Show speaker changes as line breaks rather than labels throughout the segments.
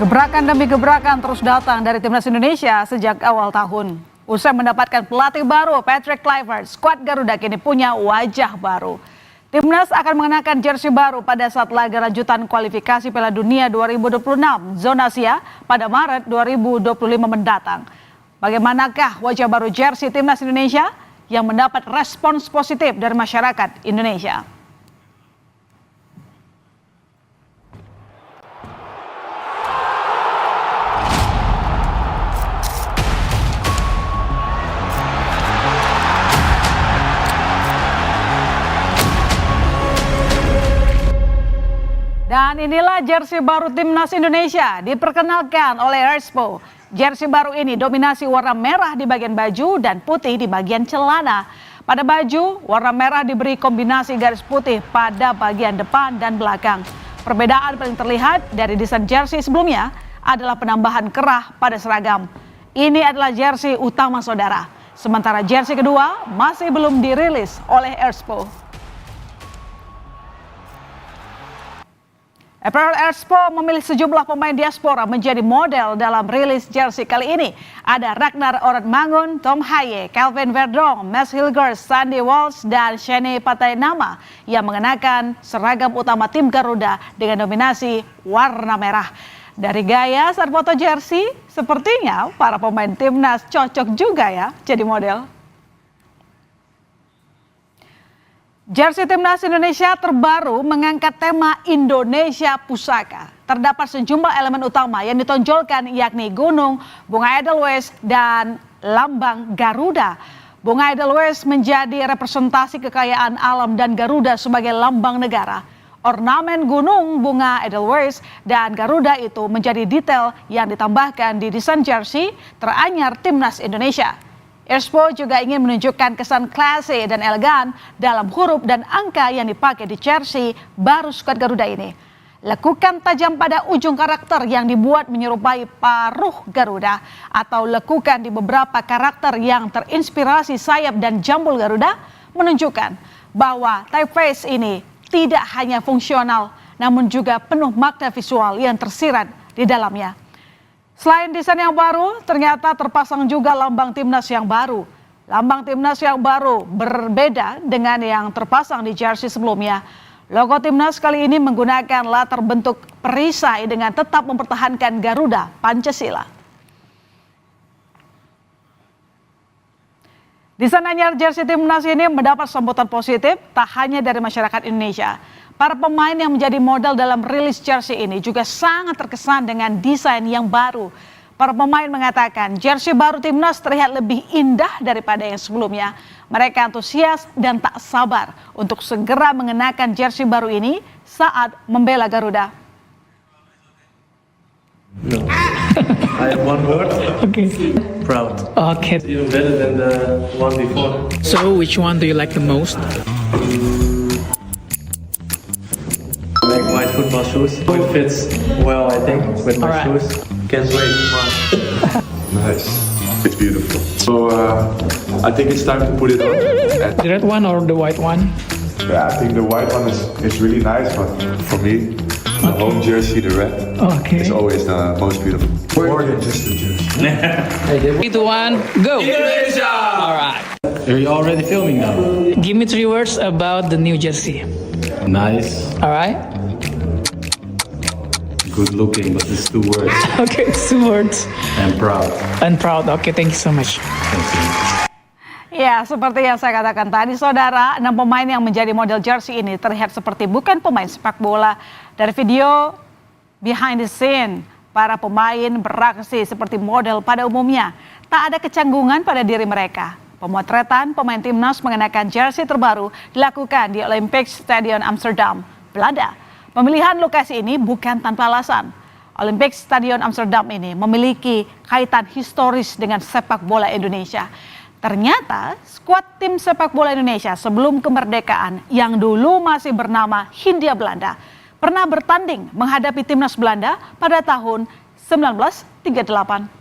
Gebrakan demi gebrakan terus datang dari timnas Indonesia sejak awal tahun. Usai mendapatkan pelatih baru Patrick Kluivert, skuad Garuda kini punya wajah baru. Timnas akan mengenakan jersey baru pada saat laga lanjutan kualifikasi Piala Dunia 2026 zona Asia pada Maret 2025 mendatang. Bagaimanakah wajah baru jersey timnas Indonesia yang mendapat respons positif dari masyarakat Indonesia? Dan inilah jersey baru timnas Indonesia diperkenalkan oleh Erspo. Jersey baru ini dominasi warna merah di bagian baju dan putih di bagian celana. Pada baju, warna merah diberi kombinasi garis putih pada bagian depan dan belakang. Perbedaan paling terlihat dari desain jersey sebelumnya adalah penambahan kerah pada seragam. Ini adalah jersey utama saudara. Sementara jersey kedua masih belum dirilis oleh Erspo. Apparel Erspo memilih sejumlah pemain diaspora menjadi model dalam rilis jersey kali ini. Ada Ragnar Oratmangun, Tom Haye, Calvin Verdong, Mads Hilgers, Sandy Walsh, dan Shane Patainama yang mengenakan seragam utama tim Garuda dengan dominasi warna merah. Dari gaya saat foto jersey, sepertinya para pemain timnas cocok juga ya jadi model. Jersey timnas Indonesia terbaru mengangkat tema Indonesia Pusaka. Terdapat sejumlah elemen utama yang ditonjolkan yakni gunung, bunga Edelweiss, dan lambang Garuda. Bunga Edelweiss menjadi representasi kekayaan alam dan Garuda sebagai lambang negara. Ornamen gunung, bunga Edelweiss, dan Garuda itu menjadi detail yang ditambahkan di desain jersey teranyar timnas Indonesia. Erspo juga ingin menunjukkan kesan classy dan elegan dalam huruf dan angka yang dipakai di jersey baru skuad Garuda ini. Lekukan tajam pada ujung karakter yang dibuat menyerupai paruh Garuda atau lekukan di beberapa karakter yang terinspirasi sayap dan jambul Garuda menunjukkan bahwa typeface ini tidak hanya fungsional namun juga penuh makna visual yang tersirat di dalamnya. Selain desain yang baru, ternyata terpasang juga lambang timnas yang baru. Lambang timnas yang baru berbeda dengan yang terpasang di jersey sebelumnya. Logo timnas kali ini menggunakan latar bentuk perisai dengan tetap mempertahankan Garuda Pancasila. Desain anyar jersey timnas ini mendapat sambutan positif tak hanya dari masyarakat Indonesia. Para pemain yang menjadi model dalam rilis jersey ini juga sangat terkesan dengan desain yang baru. Para pemain mengatakan jersey baru timnas terlihat lebih indah daripada yang sebelumnya. Mereka antusias dan tak sabar untuk segera mengenakan jersey baru ini saat membela Garuda.
No. I have one word.
Okay.
Proud.
Okay.
Even better than the one before.
So, which one do you like the most?
I like white football shoes. It fits well, I think, with my
Alright.
shoes. Can't wait.
Nice. It's beautiful. So I think it's time to put it on.
The red one or the white one?
Yeah, I think the white one is really nice, but for me, the home jersey, the red,
Okay.
is always the most beautiful. More than just a jersey.
3, 2, 1, go! Indonesia! Alright.
Are you already filming now?
Give me 3 words about the new jersey.
Nice.
Alright?
Good looking, but it's 2 words.
Okay, 2 words.
I'm proud.
And proud. Okay, thank you so much.
Thank you.
Ya, seperti yang saya katakan tadi, saudara, 6 pemain yang menjadi model jersey ini terlihat seperti bukan pemain sepak bola. Dari video behind the scene, para pemain beraksi seperti model pada umumnya. Tak ada kecanggungan pada diri mereka. Pemotretan pemain timnas mengenakan jersey terbaru dilakukan di Olympic Stadion Amsterdam, Belanda. Pemilihan lokasi ini bukan tanpa alasan. Olympic Stadion Amsterdam ini memiliki kaitan historis dengan sepak bola Indonesia. Ternyata skuad tim sepak bola Indonesia sebelum kemerdekaan yang dulu masih bernama Hindia Belanda pernah bertanding menghadapi timnas Belanda pada tahun 1938.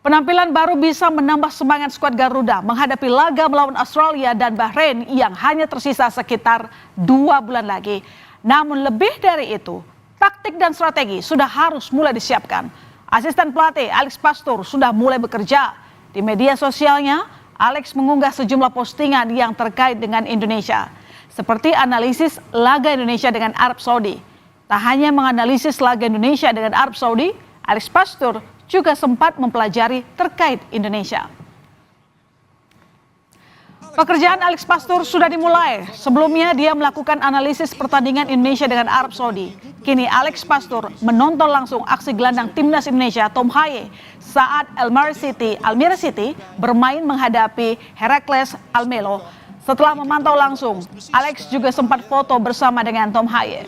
Penampilan baru bisa menambah semangat skuad Garuda menghadapi laga melawan Australia dan Bahrain yang hanya tersisa sekitar 2 bulan lagi. Namun lebih dari itu, Taktik dan strategi sudah harus mulai disiapkan. Asisten pelatih Alex Pastoor sudah mulai bekerja. Di media sosialnya, Alex mengunggah sejumlah postingan yang terkait dengan Indonesia, seperti analisis laga Indonesia dengan Arab Saudi. Tak hanya menganalisis laga Indonesia dengan Arab Saudi, Alex Pastoor juga sempat mempelajari terkait Indonesia. Pekerjaan Alex Pastoor sudah dimulai. Sebelumnya dia melakukan analisis pertandingan Indonesia dengan Arab Saudi. Kini Alex Pastoor menonton langsung aksi gelandang timnas Indonesia Tom Haye saat Almere City bermain menghadapi Heracles Almelo. Setelah memantau langsung, Alex juga sempat foto bersama dengan Tom Haye.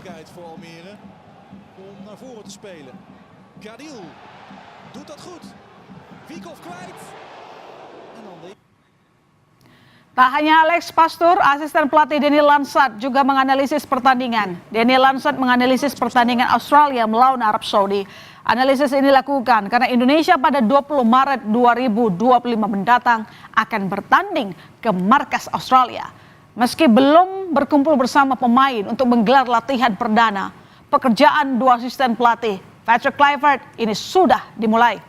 Tak hanya Alex Pastoor, asisten pelatih Daniel Lansat juga menganalisis pertandingan. Daniel Lansat menganalisis pertandingan Australia melawan Arab Saudi. Analisis ini dilakukan karena Indonesia pada 20 Maret 2025 mendatang akan bertanding ke markas Australia. Meski belum berkumpul bersama pemain untuk menggelar latihan perdana, pekerjaan dua asisten pelatih Patrick Kluivert ini sudah dimulai.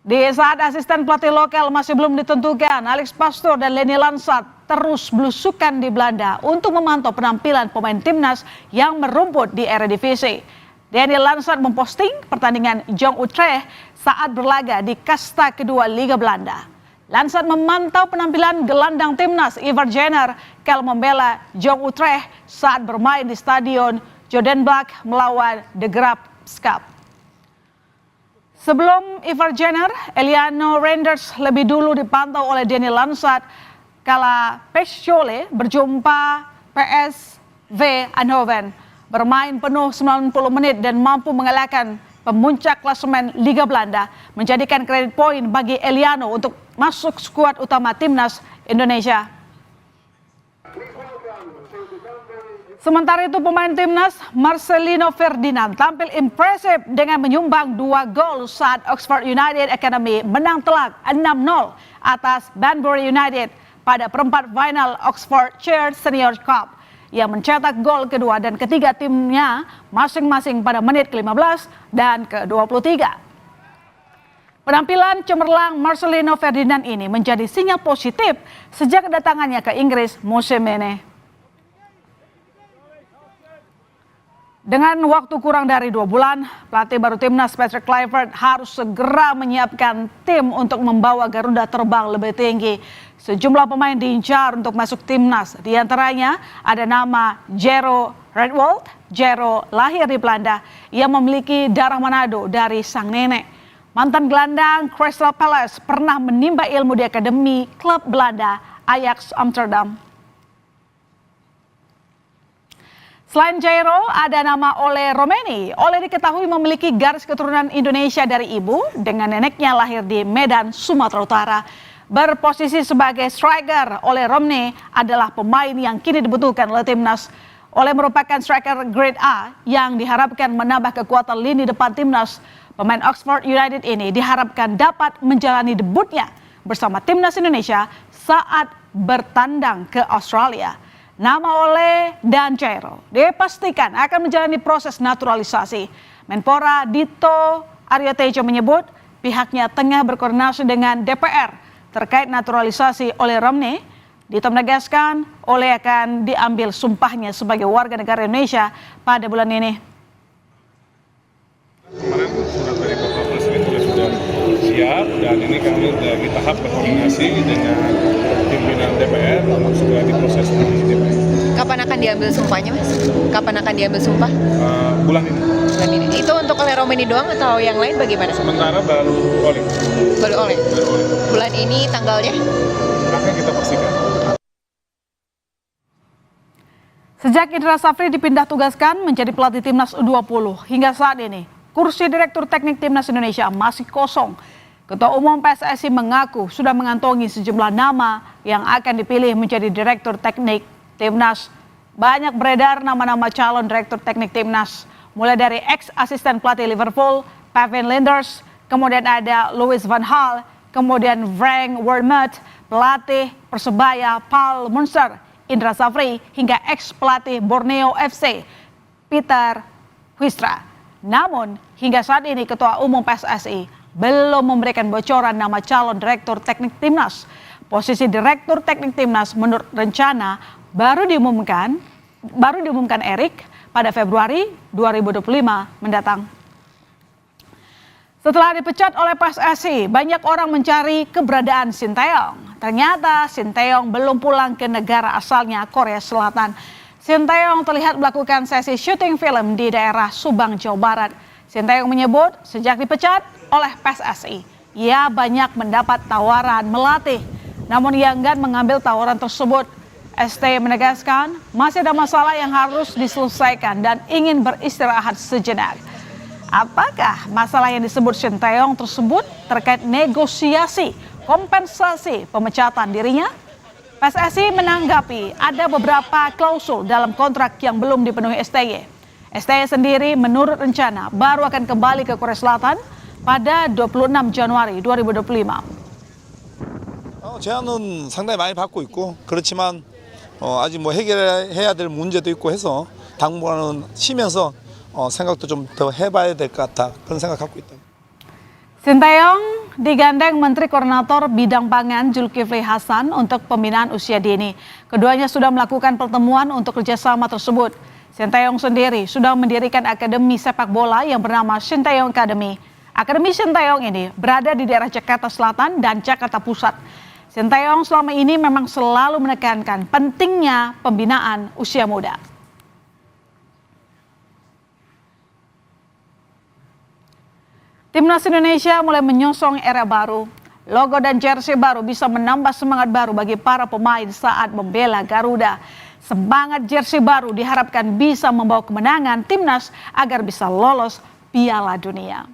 Di saat asisten pelatih lokal masih belum ditentukan, Alex Pastoor dan Leni Lansat terus belusukan di Belanda untuk memantau penampilan pemain timnas yang merumput di Eredivisie. Daniel Lansat memposting pertandingan Jong Utrecht saat berlaga di kasta kedua Liga Belanda. Lansat memantau penampilan gelandang timnas Ivar Jenner kalau membela Jong Utrecht saat bermain di stadion Jodenbach melawan De Graafschap. Sebelum Ivar Jenner, Eliano Reinders lebih dulu dipantau oleh Daniel Lansat kala Pexjole berjumpa PSV Eindhoven. Bermain penuh 90 menit dan mampu mengalahkan pemuncak klasemen Liga Belanda, menjadikan kredit poin bagi Eliano untuk masuk skuad utama timnas Indonesia. Sementara itu pemain timnas Marcelino Ferdinand tampil impresif dengan menyumbang 2 gol saat Oxford United Academy menang telak 6-0 atas Banbury United pada perempat final Oxford Shire Senior Cup yang mencetak gol kedua dan ketiga timnya masing-masing pada menit ke-15 dan ke-23. Penampilan cemerlang Marcelino Ferdinand ini menjadi sinyal positif sejak kedatangannya ke Inggris musim ini. Dengan waktu kurang dari 2 bulan, pelatih baru timnas Patrick Kluivert harus segera menyiapkan tim untuk membawa Garuda terbang lebih tinggi. Sejumlah pemain diincar untuk masuk timnas. Di antaranya ada nama Jero Redwold. Jero lahir di Belanda. Ia memiliki darah Manado dari sang nenek. Mantan gelandang Crystal Palace pernah menimba ilmu di akademi klub Belanda Ajax Amsterdam. Selain Jairo, ada nama Ole Romeni. Ole diketahui memiliki garis keturunan Indonesia dari ibu, dengan neneknya lahir di Medan, Sumatera Utara. Berposisi sebagai striker, Ole Romeni adalah pemain yang kini dibutuhkan oleh timnas. Ole merupakan striker grade A yang diharapkan menambah kekuatan lini depan timnas. Pemain Oxford United ini diharapkan dapat menjalani debutnya bersama timnas Indonesia saat bertandang ke Australia. Nama Ole dan Jairo dipastikan akan menjalani proses naturalisasi. Menpora Dito Aryo Tejo menyebut pihaknya tengah berkoordinasi dengan DPR terkait naturalisasi Ole Romeni. Dito menegaskan Ole akan diambil sumpahnya sebagai warga negara Indonesia pada bulan ini.
Kemarin surat dari Bapak Presiden sudah siap dan ini kami dari tahap berkoordinasi dengan pimpinan DPR untuk segera diproses di DPR.
Kapan akan diambil sumpahnya, Mas? Kapan akan diambil sumpah?
Bulan ini.
Bulan ini. Itu untuk Ole Romeni doang atau yang lain bagaimana?
Sementara baru Ole.
Baru Ole. Bulan ini tanggalnya?
Akan kita pastikan.
Sejak Indra Safri dipindah tugaskan menjadi pelatih timnas U20 hingga saat ini, kursi Direktur Teknik Timnas Indonesia masih kosong. Ketua Umum PSSI mengaku sudah mengantongi sejumlah nama yang akan dipilih menjadi Direktur Teknik Timnas. Banyak beredar nama-nama calon Direktur Teknik Timnas, mulai dari ex-asisten pelatih Liverpool, Pavin Linders, kemudian ada Louis van Gaal, kemudian Frank Wormuth, pelatih Persebaya Paul Munster, Indra Safri, hingga ex-pelatih Borneo FC, Peter Huistra. Namun hingga saat ini Ketua Umum PSSI belum memberikan bocoran nama calon Direktur Teknik Timnas. Posisi Direktur Teknik Timnas menurut rencana baru diumumkan Erik pada Februari 2025 mendatang. Setelah dipecat oleh PSSI, banyak orang mencari keberadaan Sinteyong. Ternyata Sinteyong belum pulang ke negara asalnya, Korea Selatan. Sinteyong terlihat melakukan sesi syuting film di daerah Subang, Jawa Barat. Sinteyong menyebut sejak dipecat oleh PSSI, ia banyak mendapat tawaran melatih. Namun ia enggan mengambil tawaran tersebut. ST menegaskan masih ada masalah yang harus diselesaikan dan ingin beristirahat sejenak. Apakah masalah yang disebut Sinteyong tersebut terkait negosiasi kompensasi pemecatan dirinya? PSSI menanggapi ada beberapa klausul dalam kontrak yang belum dipenuhi STY. STY sendiri menurut rencana baru akan kembali ke Korea Selatan pada 26 Januari 2025.
제안은 상당히 많이 받고 있고 그렇지만 아직 뭐 해결해야 될 문제도 있고 해서 당분간은 쉬면서 생각도 좀 더 해봐야 될 것 같다 그런 생각 갖고 있다.
Sinteyong digandeng Menteri Koordinator Bidang Pangan Zulkifli Hasan untuk pembinaan usia dini. Keduanya sudah melakukan pertemuan untuk kerjasama tersebut. Sinteyong sendiri sudah mendirikan akademi sepak bola yang bernama Sinteyong Academy. Akademi Sinteyong ini berada di daerah Jakarta Selatan dan Jakarta Pusat. Sinteyong selama ini memang selalu menekankan pentingnya pembinaan usia muda. Timnas Indonesia mulai menyongsong era baru. Logo dan jersey baru bisa menambah semangat baru bagi para pemain saat membela Garuda. Semangat jersey baru diharapkan bisa membawa kemenangan timnas agar bisa lolos Piala Dunia.